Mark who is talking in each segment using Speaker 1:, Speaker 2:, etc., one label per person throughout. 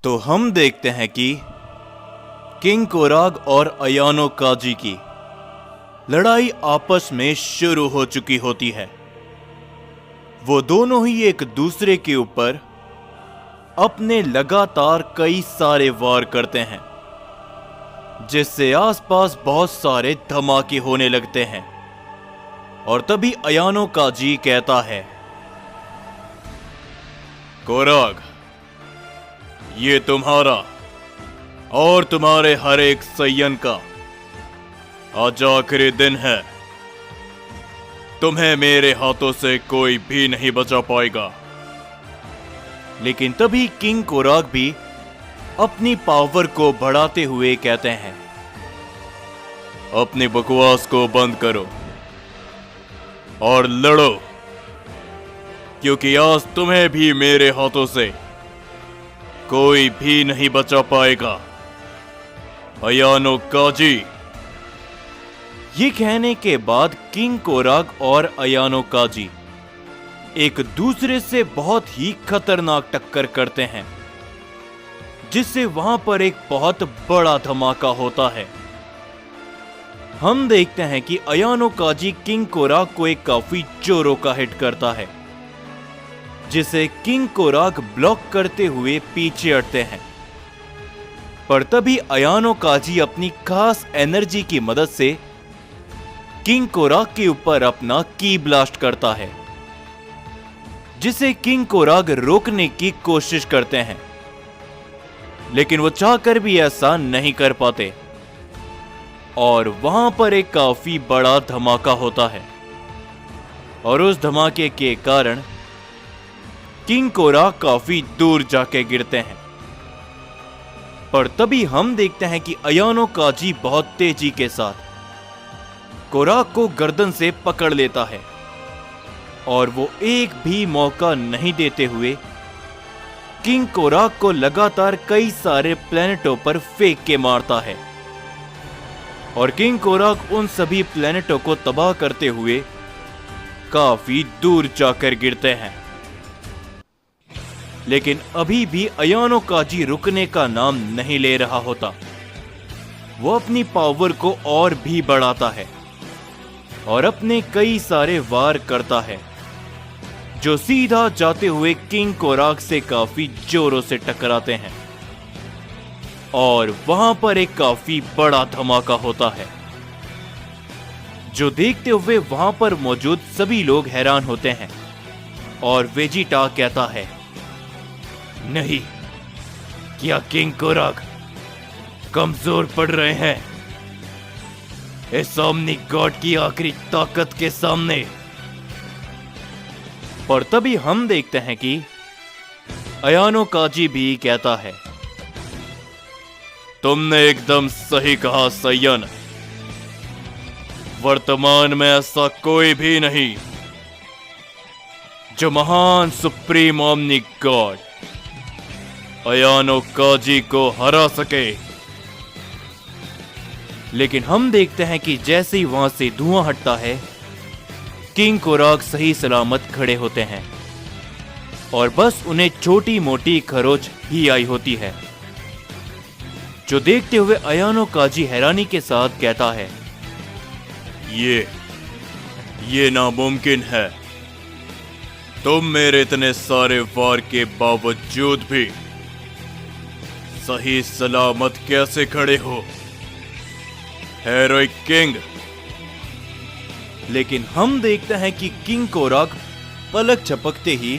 Speaker 1: तो हम देखते हैं कि किंग कोराग और अयानो काजी की लड़ाई आपस में शुरू हो चुकी होती है। वो दोनों ही एक दूसरे के ऊपर अपने लगातार कई सारे वार करते हैं, जिससे आसपास बहुत सारे धमाके होने लगते हैं। और तभी अयानो काजी कहता है, कोराग, ये तुम्हारा और तुम्हारे हर एक सैयन का आज आखिरी दिन है। तुम्हें मेरे हाथों से कोई भी नहीं बचा पाएगा। लेकिन तभी किंग कोराग भी अपनी पावर को बढ़ाते हुए कहते हैं, अपनी बकवास को बंद करो और लड़ो, क्योंकि आज तुम्हें भी मेरे हाथों से कोई भी नहीं बचा पाएगा, अयानो काजी। ये कहने के बाद किंग कोराग और अयानो काजी एक दूसरे से बहुत ही खतरनाक टक्कर करते हैं, जिससे वहां पर एक बहुत बड़ा धमाका होता है। हम देखते हैं कि अयानो काजी किंग कोराग को एक काफी जोरों का हिट करता है, जिसे किंग कोराग ब्लॉक करते हुए पीछे हटते हैं। पर तभी अयानो काजी अपनी खास एनर्जी की मदद से किंग कोराग के ऊपर अपना की ब्लास्ट करता है, जिसे किंग कोराग रोकने की कोशिश करते हैं, लेकिन वो चाहकर भी ऐसा नहीं कर पाते और वहां पर एक काफी बड़ा धमाका होता है। और उस धमाके के कारण किंग कोराग काफी दूर जाके गिरते हैं। पर तभी हम देखते हैं कि अयानो काजी बहुत तेजी के साथ कोराग को गर्दन से पकड़ लेता है और वो एक भी मौका नहीं देते हुए किंग कोराग को लगातार कई सारे प्लेनेटों पर फेंक के मारता है। और किंग कोराग उन सभी प्लेनेटों को तबाह करते हुए काफी दूर जाकर गिरते हैं। लेकिन अभी भी अयानो काजी रुकने का नाम नहीं ले रहा होता। वो अपनी पावर को और भी बढ़ाता है और अपने कई सारे वार करता है, जो सीधा जाते हुए किंग कोराग से काफी जोरों से टकराते हैं। और वहां पर एक काफी बड़ा धमाका होता है, जो देखते हुए वहां पर मौजूद सभी लोग हैरान होते हैं। और वेजिटा कहता है, नहीं, क्या किंग कोराग कमजोर पड़ रहे हैं इस ओमनी गॉड की आखिरी ताकत के सामने? और तभी हम देखते हैं कि अयानो काजी भी कहता है, तुमने एकदम सही कहा सैयन। वर्तमान में ऐसा कोई भी नहीं जो महान सुप्रीम ओमनी गॉड अयानो काजी को हरा सके। लेकिन हम देखते हैं कि जैसे ही वहां से धुआं हटता है, किंग कोराग सही सलामत खड़े होते हैं और बस उन्हें छोटी मोटी खरोच ही आई होती है, जो देखते हुए अयानो काजी हैरानी के साथ कहता है, ये नामुमकिन है। तुम मेरे इतने सारे वार के बावजूद भी सही सलामत कैसे खड़े हो, हेरोइक किंग? लेकिन हम देखते हैं कि किंग कोराग पलक झपकते ही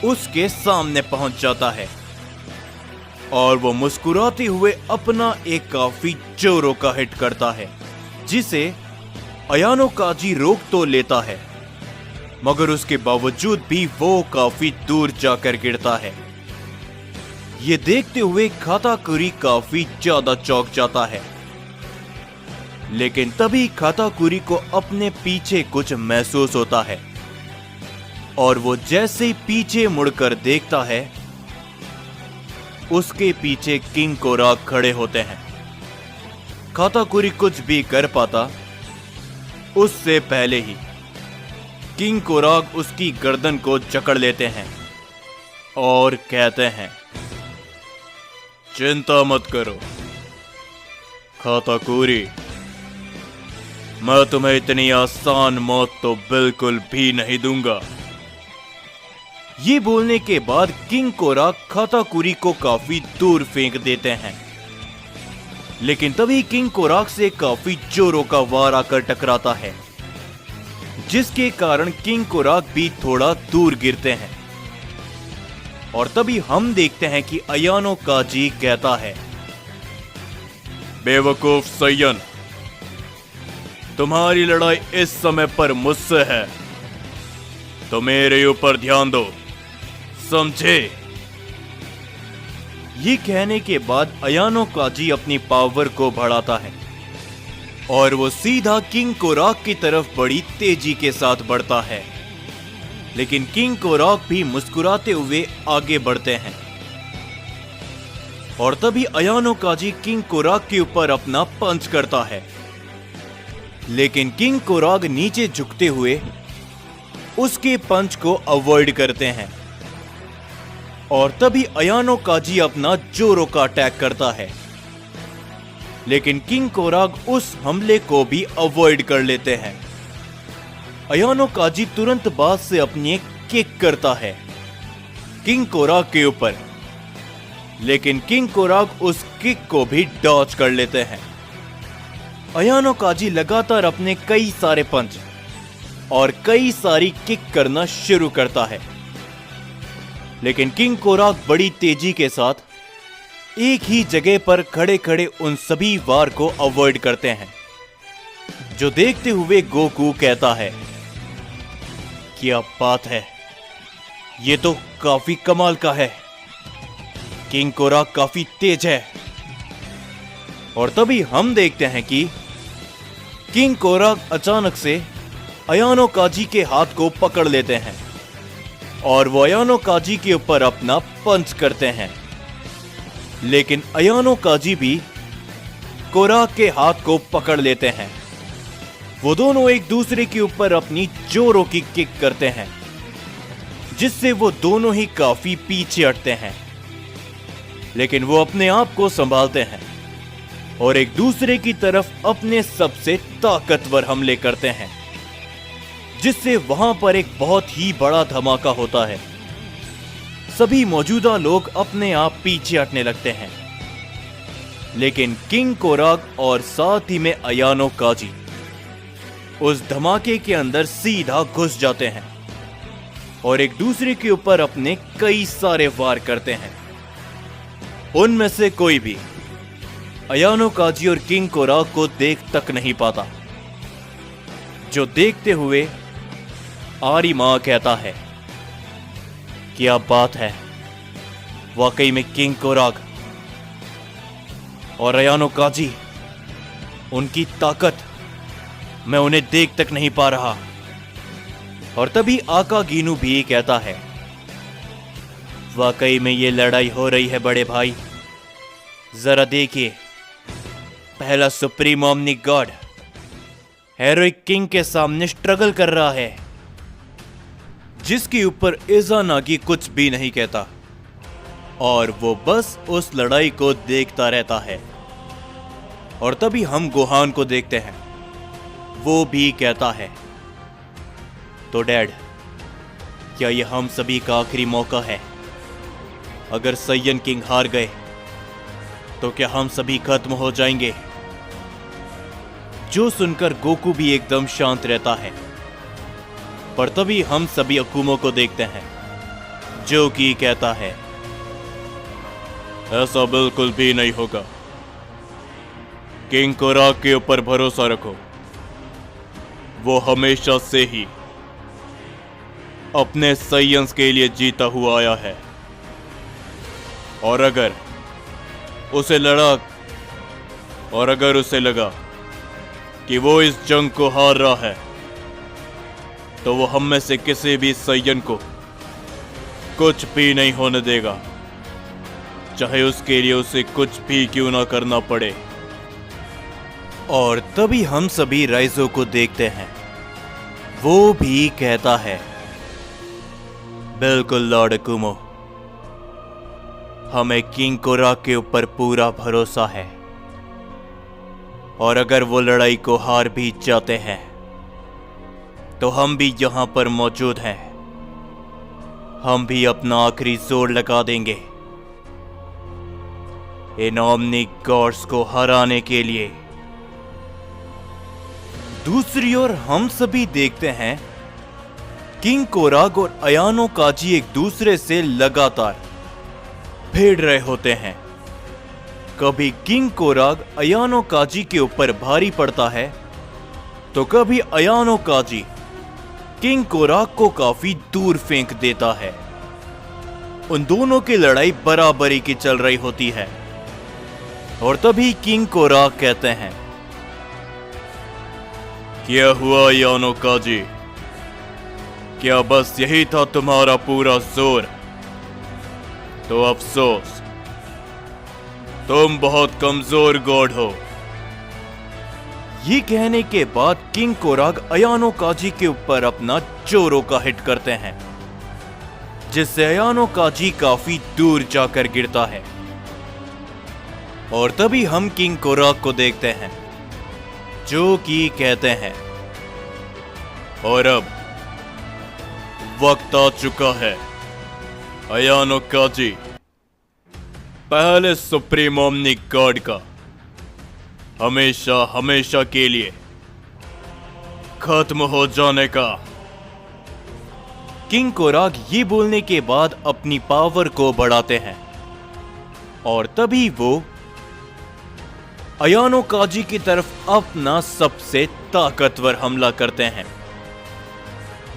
Speaker 1: उसके सामने पहुंच जाता है और वो मुस्कुराते हुए अपना एक काफी जोरों का हिट करता है, जिसे अयानो काजी रोक तो लेता है, मगर उसके बावजूद भी वो काफी दूर जाकर गिरता है। ये देखते हुए खाताकुरी काफी ज्यादा चौंक जाता है। लेकिन तभी खाताकुरी को अपने पीछे कुछ महसूस होता है और वो जैसे ही पीछे मुड़कर देखता है, उसके पीछे किंग कोराग खड़े होते हैं। खाताकुरी कुछ भी कर पाता उससे पहले ही किंग कोराग उसकी गर्दन को जकड़ लेते हैं और कहते हैं, चिंता मत करो काताकुरी, मैं तुम्हें इतनी आसान मौत तो बिल्कुल भी नहीं दूंगा। ये बोलने के बाद किंग कोराक काताकुरी को काफी दूर फेंक देते हैं, लेकिन तभी किंग कोराक से काफी जोरों का वार आकर टकराता है, जिसके कारण किंग कोराक भी थोड़ा दूर गिरते हैं। और तभी हम देखते हैं कि अयानो काजी कहता है, बेवकूफ सैयन, तुम्हारी लड़ाई इस समय पर मुझसे है, तो मेरे ऊपर ध्यान दो, समझे? ये कहने के बाद अयानो काजी अपनी पावर को बढ़ाता है और वो सीधा किंग कोराक की तरफ बड़ी तेजी के साथ बढ़ता है। लेकिन किंग कोराक भी मुस्कुराते हुए आगे बढ़ते हैं और तभी अयानो काजी किंग कोराक के ऊपर अपना पंच करता है, लेकिन किंग कोराक नीचे झुकते हुए उसके पंच को अवॉइड करते हैं। और तभी अयानो काजी अपना जोरों का अटैक करता है, लेकिन किंग कोराक उस हमले को भी अवॉइड कर लेते हैं। अयानो काजी तुरंत बाद से अपनी एक किक करता है किंग कोराक के ऊपर, लेकिन किंग कोराक उस किक को भी डॉज कर लेते हैं। अयानो काजी लगातार अपने कई सारे पंच और कई सारी किक करना शुरू करता है, लेकिन किंग कोराक बड़ी तेजी के साथ एक ही जगह पर खड़े खड़े उन सभी वार को अवॉइड करते हैं। जो देखते हुए गोकू कहता है, क्या बात है, ये तो काफी कमाल का है, किंग कोराक काफी तेज है। और तभी हम देखते हैं कि किंग कोराक अचानक से अयानो काजी के हाथ को पकड़ लेते हैं और वो अयानो काजी के ऊपर अपना पंच करते हैं, लेकिन अयानो काजी भी कोराक के हाथ को पकड़ लेते हैं। वो दोनों एक दूसरे के ऊपर अपनी जोरों की किक करते हैं, जिससे वो दोनों ही काफी पीछे हटते हैं, लेकिन वो अपने आप को संभालते हैं और एक दूसरे की तरफ अपने सबसे ताकतवर हमले करते हैं, जिससे वहां पर एक बहुत ही बड़ा धमाका होता है। सभी मौजूदा लोग अपने आप पीछे हटने लगते हैं, लेकिन किंग कोराक और साथ ही में अयानो काजी उस धमाके के अंदर सीधा घुस जाते हैं और एक दूसरे के ऊपर अपने कई सारे वार करते हैं। उनमें से कोई भी अयानो काजी और किंग कोराक को देख तक नहीं पाता। जो देखते हुए आरिमा कहता है, क्या बात है, वाकई में किंग कोराक और अयानो काजी, उनकी ताकत मैं उन्हें देख तक नहीं पा रहा। और तभी आका गीनू भी कहता है, वाकई में ये लड़ाई हो रही है बड़े भाई, जरा देखिए, पहला सुप्रीम ओमनिक गॉड हेरोइक किंग के सामने स्ट्रगल कर रहा है, जिसके ऊपर इज़ानागी कुछ भी नहीं कहता और वो बस उस लड़ाई को देखता रहता है। और तभी हम गोहान को देखते हैं, वो भी कहता है, तो डैड, क्या यह हम सभी का आखिरी मौका है? अगर सैयन किंग हार गए तो क्या हम सभी खत्म हो जाएंगे? जो सुनकर गोकू भी एकदम शांत रहता है। पर तभी हम सभी अकुमो को देखते हैं, जो कि कहता है, ऐसा बिल्कुल भी नहीं होगा, किंग कोराक के ऊपर भरोसा रखो, वो हमेशा से ही अपने सैयंस के लिए जीता हुआ आया है, और अगर उसे लगा कि वो इस जंग को हार रहा है, तो वो हम में से किसी भी सैयन को कुछ भी नहीं होने देगा, चाहे उसके लिए उसे कुछ भी क्यों ना करना पड़े। और तभी हम सभी राइजो को देखते हैं, वो भी कहता है, बिल्कुल लॉर्ड अकुमो, हमें किंग कोराक के ऊपर पूरा भरोसा है और अगर वो लड़ाई को हार भी जाते हैं तो हम भी यहां पर मौजूद हैं। हम भी अपना आखिरी जोर लगा देंगे इन ओमनिक गॉड्स को हराने के लिए। दूसरी ओर हम सभी देखते हैं किंग कोराग और अयानो काजी एक दूसरे से लगातार भिड़ रहे होते हैं। कभी किंग कोराग अयानो काजी के ऊपर भारी पड़ता है तो कभी अयानो काजी किंग कोराग को काफी दूर फेंक देता है। उन दोनों की लड़ाई बराबरी की चल रही होती है और तभी किंग कोराग कहते हैं, क्या हुआ अयानो काजी? क्या बस यही था तुम्हारा पूरा जोर? तो अफसोस, तुम बहुत कमजोर गॉड हो। ये कहने के बाद किंग कोराग अयानो काजी के ऊपर अपना जोरों का हिट करते हैं जिससे अयानो काजी काफी दूर जाकर गिरता है। और तभी हम किंग कोराग को देखते हैं जो कि कहते हैं, और अब वक्त आ चुका है अयानो काजी, पहले सुप्रीम ओमनिक गॉड का हमेशा हमेशा के लिए खत्म हो जाने का। किंग कोराग ये बोलने के बाद अपनी पावर को बढ़ाते हैं और तभी वो अयानो काजी की तरफ अपना सबसे ताकतवर हमला करते हैं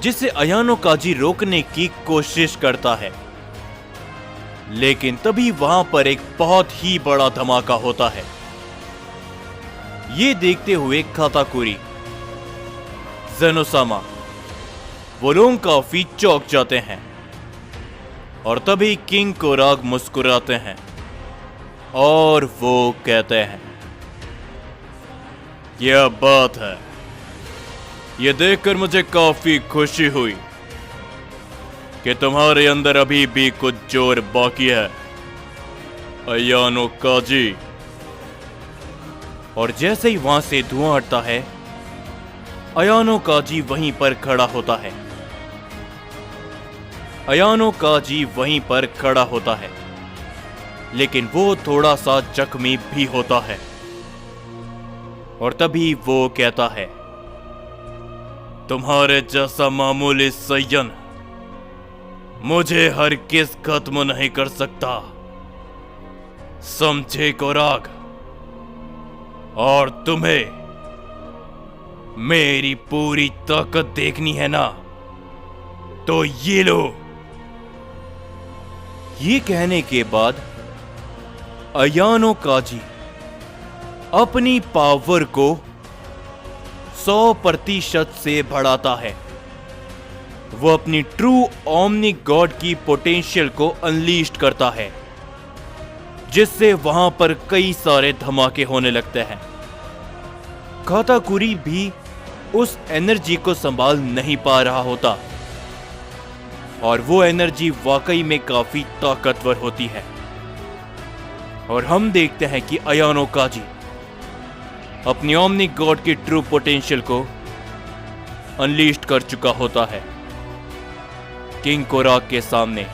Speaker 1: जिसे अयानो काजी रोकने की कोशिश करता है। लेकिन तभी वहां पर एक बहुत ही बड़ा धमाका होता है। ये देखते हुए काताकुरी, ज़ेनोसामा वो लोग काफी चौंक जाते हैं और तभी किंग कोराग मुस्कुराते हैं और वो कहते हैं, क्या बात है, ये देखकर मुझे काफी खुशी हुई कि तुम्हारे अंदर अभी भी कुछ जोर बाकी है अयानो काजी। और जैसे ही वहां से धुआं हटता है अयानो काजी वहीं पर खड़ा होता है। अयानो काजी वहीं पर खड़ा होता है लेकिन वो थोड़ा सा जख्मी भी होता है और तभी वो कहता है, तुम्हारे जैसा मामूली सय्यन मुझे हर किस खत्म नहीं कर सकता, समझे कोराग? और तुम्हें मेरी पूरी ताकत देखनी है ना, तो ये लो। ये कहने के बाद अयानो काजी अपनी पावर को 100% से बढ़ाता है। वो अपनी ट्रू ओमनिक गॉड की पोटेंशियल को अनलीस्ट करता है जिससे वहां पर कई सारे धमाके होने लगते हैं। काताकुरी भी उस एनर्जी को संभाल नहीं पा रहा होता और वो एनर्जी वाकई में काफी ताकतवर होती है। और हम देखते हैं कि अयानो काजी अपनी ओमनिक गॉड की ट्रू पोटेंशियल को अनलीस्ट कर चुका होता है किंग कोराग के सामने।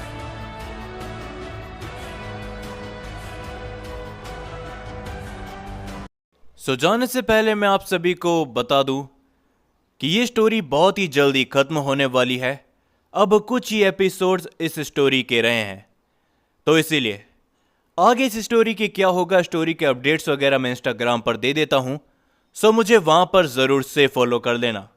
Speaker 1: सो जाने से पहले मैं आप सभी को बता दूं कि ये स्टोरी बहुत ही जल्दी खत्म होने वाली है। अब कुछ ही एपिसोड्स इस स्टोरी के रहे हैं, तो इसीलिए आगे इस स्टोरी के क्या होगा, स्टोरी के अपडेट्स वगैरह मैं इंस्टाग्राम पर दे देता हूं, सो मुझे वहां पर जरूर से फॉलो कर लेना।